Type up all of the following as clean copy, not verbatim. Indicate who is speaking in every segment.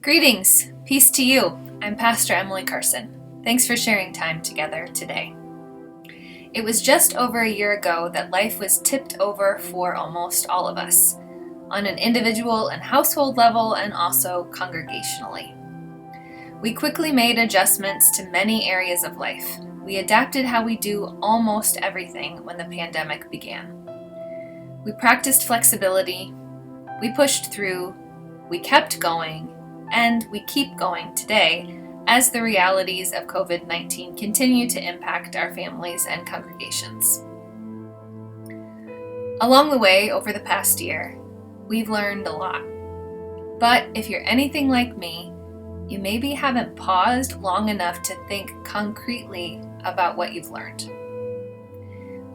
Speaker 1: Greetings, peace to you. I'm Pastor Emily Carson. Thanks for sharing time together today. It was just over a year ago that life was tipped over for almost all of us, on an individual and household level and also congregationally. We quickly made adjustments to many areas of life. We adapted how we do almost everything when the pandemic began. We practiced flexibility, we pushed through, we kept going, and we keep going today as the realities of COVID-19 continue to impact our families and congregations. Along the way, over the past year, we've learned a lot. But if you're anything like me, you maybe haven't paused long enough to think concretely about what you've learned.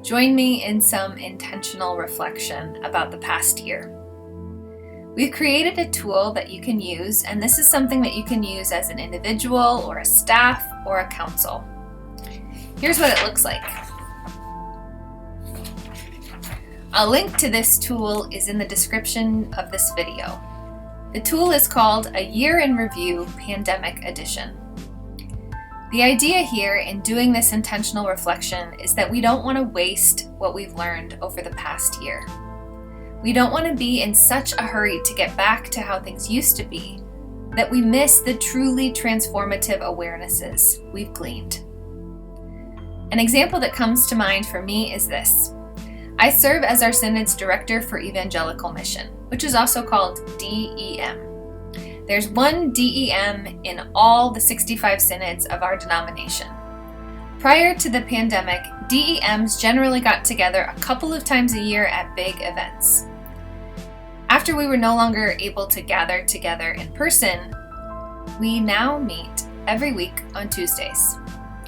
Speaker 1: Join me in some intentional reflection about the past year. We've created a tool that you can use, and this is something that you can use as an individual or a staff or a council. Here's what it looks like. A link to this tool is in the description of this video. The tool is called A Year in Review Pandemic Edition. The idea here in doing this intentional reflection is that we don't want to waste what we've learned over the past year. We don't want to be in such a hurry to get back to how things used to be that we miss the truly transformative awarenesses we've gleaned. An example that comes to mind for me is this. I serve as our Synod's Director for Evangelical Mission, which is also called DEM. There's one DEM in all the 65 synods of our denomination. Prior to the pandemic, DEMs generally got together a couple of times a year at big events. After we were no longer able to gather together in person, we now meet every week on Tuesdays.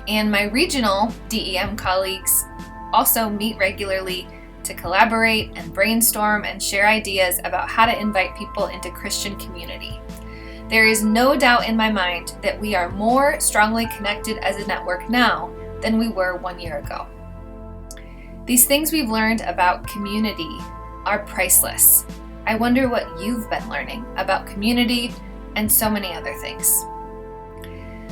Speaker 1: And my regional DEM colleagues also meet regularly to collaborate and brainstorm and share ideas about how to invite people into Christian community. There is no doubt in my mind that we are more strongly connected as a network now than we were 1 year ago. These things we've learned about community are priceless. I wonder what you've been learning about community and so many other things.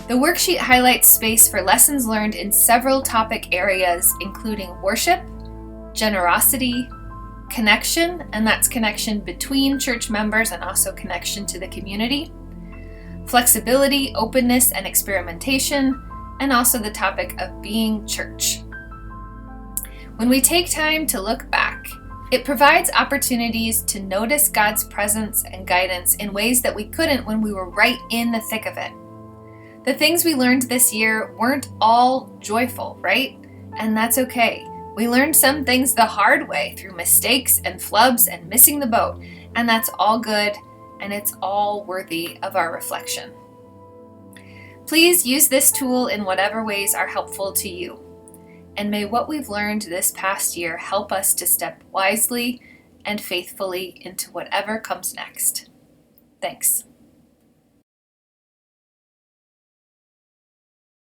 Speaker 1: The worksheet highlights space for lessons learned in several topic areas, including worship, generosity, connection, and that's connection between church members and also connection to the community, flexibility, openness, and experimentation, and also the topic of being church. When we take time to look back, it provides opportunities to notice God's presence and guidance in ways that we couldn't when we were right in the thick of it. The things we learned this year weren't all joyful, right? And that's okay. We learned some things the hard way through mistakes and flubs and missing the boat, and that's all good, and it's all worthy of our reflection. Please use this tool in whatever ways are helpful to you. And may what we've learned this past year help us to step wisely and faithfully into whatever comes next. Thanks.